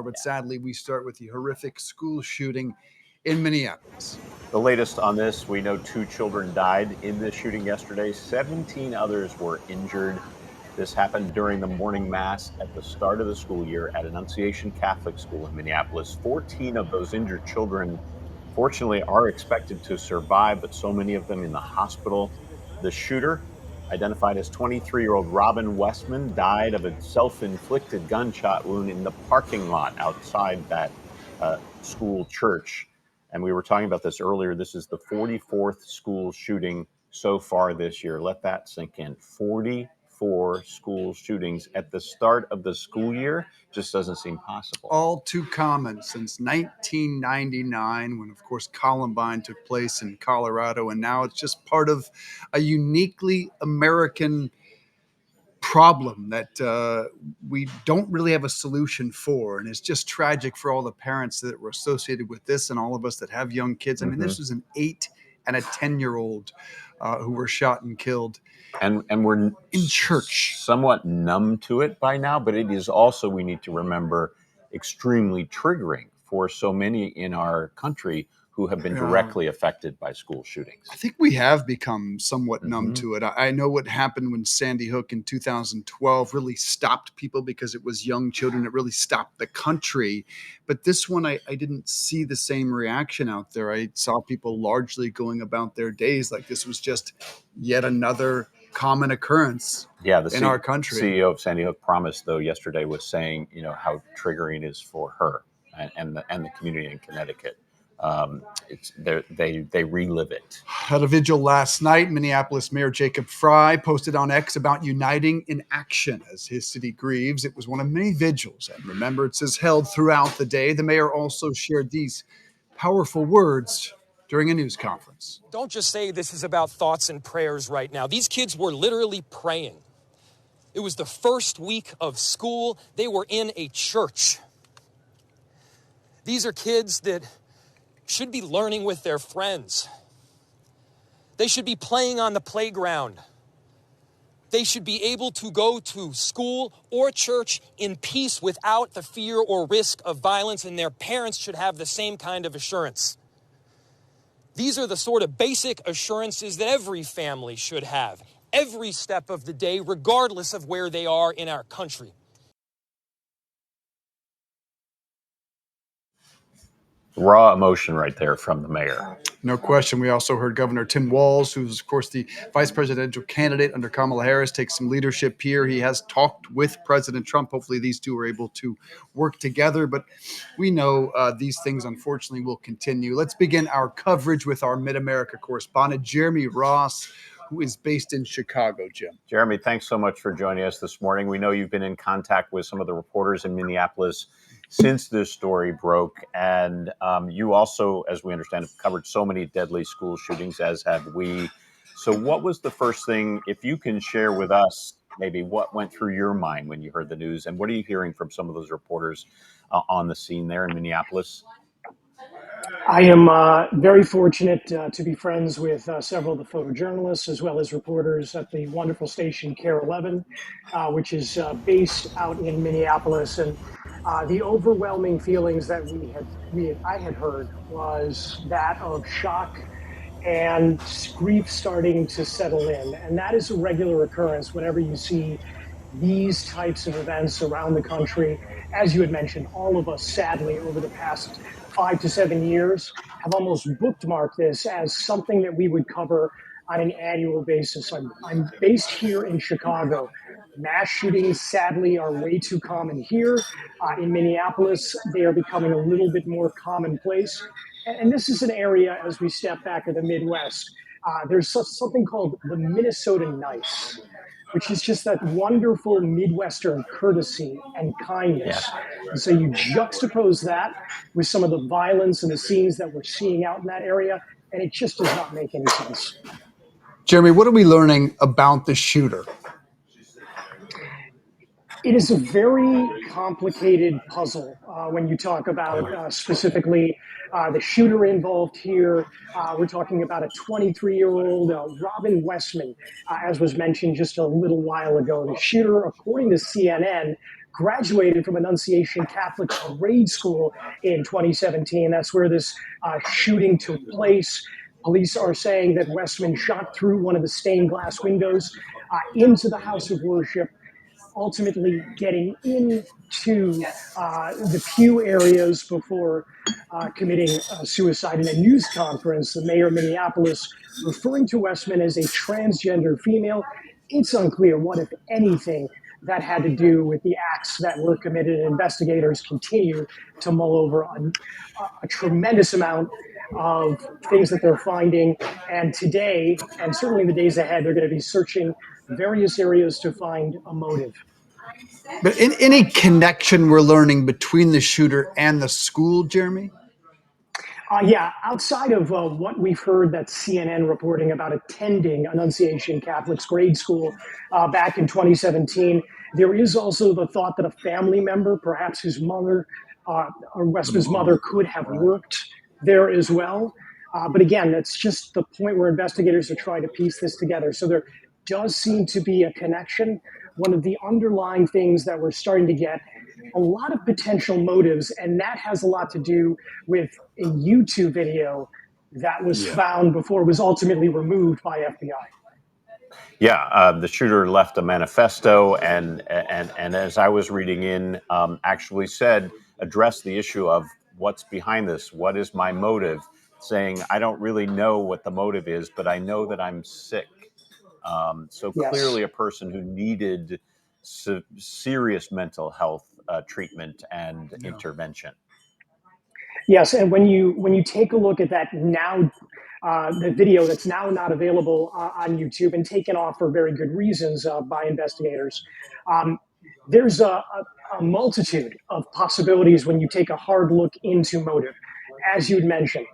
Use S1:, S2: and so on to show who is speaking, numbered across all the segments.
S1: but sadly, we start with the horrific school shooting in Minneapolis.
S2: The latest on this, we know 2 children died in this shooting yesterday. 17 others were injured. This happened during the morning mass at the start of the school year at Annunciation Catholic School in Minneapolis. 14 of those injured children, fortunately, are expected to survive, but so many of them in the hospital. The shooter, identified as 23-year-old Robin Westman, died of a self-inflicted gunshot wound in the parking lot outside that school church. And we were talking about this earlier. This is the 44th school shooting so far this year. Let that sink in. 44 school shootings at the start of the school year just doesn't seem possible.
S1: All too common since 1999, when, of course, Columbine took place in Colorado. And now it's just part of a uniquely American problem that we don't really have a solution for. And it's just tragic for all the parents that were associated with this and all of us that have young kids. I mean, this was an 8 and a 10-year-old who were shot and killed.
S2: And we're
S1: in church,
S2: somewhat numb to it by now, but it is also, we need to remember, extremely triggering for so many in our country who have been directly affected by school shootings.
S1: I think we have become somewhat numb to it. I know what happened when Sandy Hook in 2012 really stopped people because it was young children. It really stopped the country. But this one, I didn't see the same reaction out there. I saw people largely going about their days like this was just yet another common occurrence in our country.
S2: CEO of Sandy Hook promised, though, yesterday was saying, how triggering it is for her and the community in Connecticut. They relive it.
S1: At a vigil last night, Minneapolis Mayor Jacob Fry posted on X about uniting in action as his city grieves. It was one of many vigils and remembrances held throughout the day. The mayor also shared these powerful words during a news conference.
S3: Don't just say this is about thoughts and prayers right now. These kids were literally praying. It was the first week of school. They were in a church. These are kids that should be learning with their friends. They should be playing on the playground. They should be able to go to school or church in peace without the fear or risk of violence, and their parents should have the same kind of assurance. These are the sort of basic assurances that every family should have, every step of the day, regardless of where they are in our country.
S2: Raw emotion right there from the mayor.
S1: No question. We also heard Governor Tim Walz, who's, of course, the vice presidential candidate under Kamala Harris, take some leadership here. He has talked with President Trump. Hopefully these two are able to work together. But we know these things, unfortunately, will continue. Let's begin our coverage with our Mid-America correspondent, Jeremy Ross, who is based in Chicago. Jim.
S2: Jeremy, thanks so much for joining us this morning. We know you've been in contact with some of the reporters in Minneapolis since this story broke. And you also, as we understand, have covered so many deadly school shootings, as have we. So what was the first thing, if you can share with us, maybe what went through your mind when you heard the news? And what are you hearing from some of those reporters on the scene there in Minneapolis?
S4: I am very fortunate to be friends with several of the photojournalists as well as reporters at the wonderful station KARE 11, which is based out in Minneapolis. And the overwhelming feelings that I had heard was that of shock and grief starting to settle in. And that is a regular occurrence whenever you see these types of events around the country. As you had mentioned, all of us, sadly, over the past 5 to 7 years, have almost bookmarked this as something that we would cover on an annual basis. I'm based here in Chicago. Mass shootings, sadly, are way too common here. In Minneapolis, they are becoming a little bit more commonplace. And this is an area, as we step back in the Midwest, there's something called the Minnesota Nice, which is just that wonderful Midwestern courtesy and kindness. Yeah. And so you juxtapose that with some of the violence and the scenes that we're seeing out in that area, and it just does not make any sense.
S1: Jeremy, what are we learning about the shooter?
S4: It is a very complicated puzzle when you talk about specifically the shooter involved here. We're talking about a 23-year-old Robin Westman, as was mentioned just a little while ago. The shooter, according to CNN, graduated from Annunciation Catholic grade school in 2017. That's where this shooting took place. Police are saying that Westman shot through one of the stained glass windows into the house of worship, ultimately getting into the pew areas before committing suicide. In a news conference, the mayor of Minneapolis referring to Westman as a transgender female. It's unclear what, if anything, that had to do with the acts that were committed. Investigators continue to mull over a tremendous amount of things that they're finding. And today, and certainly in the days ahead, they're going to be searching various areas to find a motive.
S1: But in any connection we're learning between the shooter and the school, Jeremy?
S4: Yeah, outside of what we've heard that CNN reporting about attending Annunciation Catholic's grade school back in 2017, there is also the thought that a family member, perhaps his mother or Westman's mother, could have worked there as well. But again, that's just the point where investigators are trying to piece this together. So there does seem to be a connection. One of the underlying things that we're starting to get a lot of potential motives, and that has a lot to do with a YouTube video that was found before it was ultimately removed by FBI.
S2: Yeah, the shooter left a manifesto, and as I was reading in, actually addressed the issue of what's behind this. What is my motive? Saying, I don't really know what the motive is, but I know that I'm sick. So
S4: Yes.
S2: clearly a person who needed serious mental health treatment and intervention.
S4: Yes, and when you take a look at that now, the video that's now not available on YouTube and taken off for very good reasons by investigators, there's a multitude of possibilities when you take a hard look into motive. As you'd mentioned,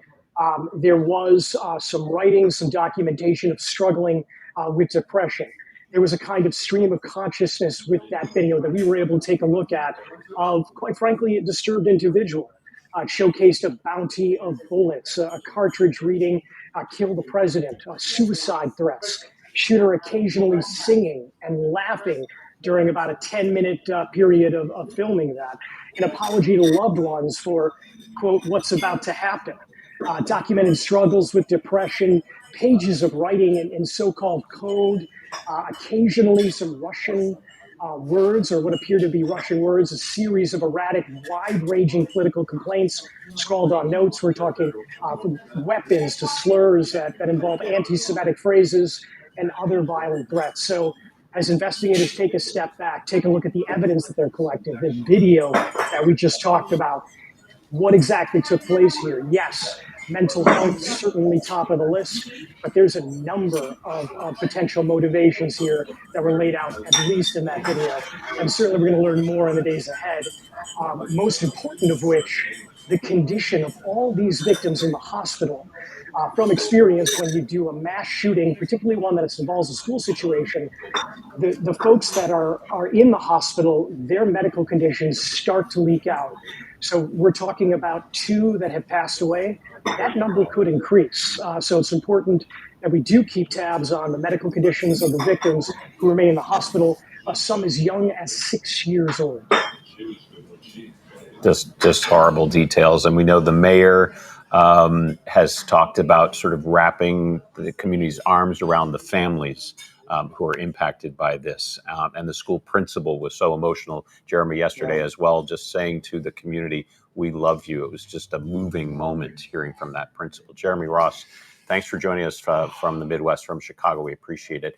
S4: there was some writing, some documentation of struggling with depression. There was a kind of stream of consciousness with that video that we were able to take a look at of, quite frankly, a disturbed individual. Showcased a bounty of bullets, a cartridge reading, kill the president, suicide threats, shooter occasionally singing and laughing during about a 10-minute period of filming that, an apology to loved ones for, quote, what's about to happen, documented struggles with depression, pages of writing in so-called code, occasionally some Russian words, or what appear to be Russian words, a series of erratic, wide-ranging political complaints scrawled on notes. We're talking from weapons to slurs that involve anti-Semitic phrases and other violent threats. So as investigators take a step back, take a look at the evidence that they're collecting, the video that we just talked about, what exactly took place here. Yes, mental health certainly top of the list, but there's a number of potential motivations here that were laid out, at least in that video. And certainly we're going to learn more in the days ahead. Most important of which, the condition of all these victims in the hospital. From experience, when you do a mass shooting, particularly one that involves a school situation, the folks that are in the hospital, their medical conditions start to leak out. So we're talking about 2 that have passed away. That number could increase. So it's important that we do keep tabs on the medical conditions of the victims who remain in the hospital, some as young as 6 years old.
S2: Just horrible details. And we know the mayor has talked about sort of wrapping the community's arms around the families who are impacted by this. And the school principal was so emotional, Jeremy, yesterday as well, just saying to the community, we love you. It was just a moving moment hearing from that principal. Jeremy Ross, thanks for joining us from the Midwest, from Chicago. We appreciate it.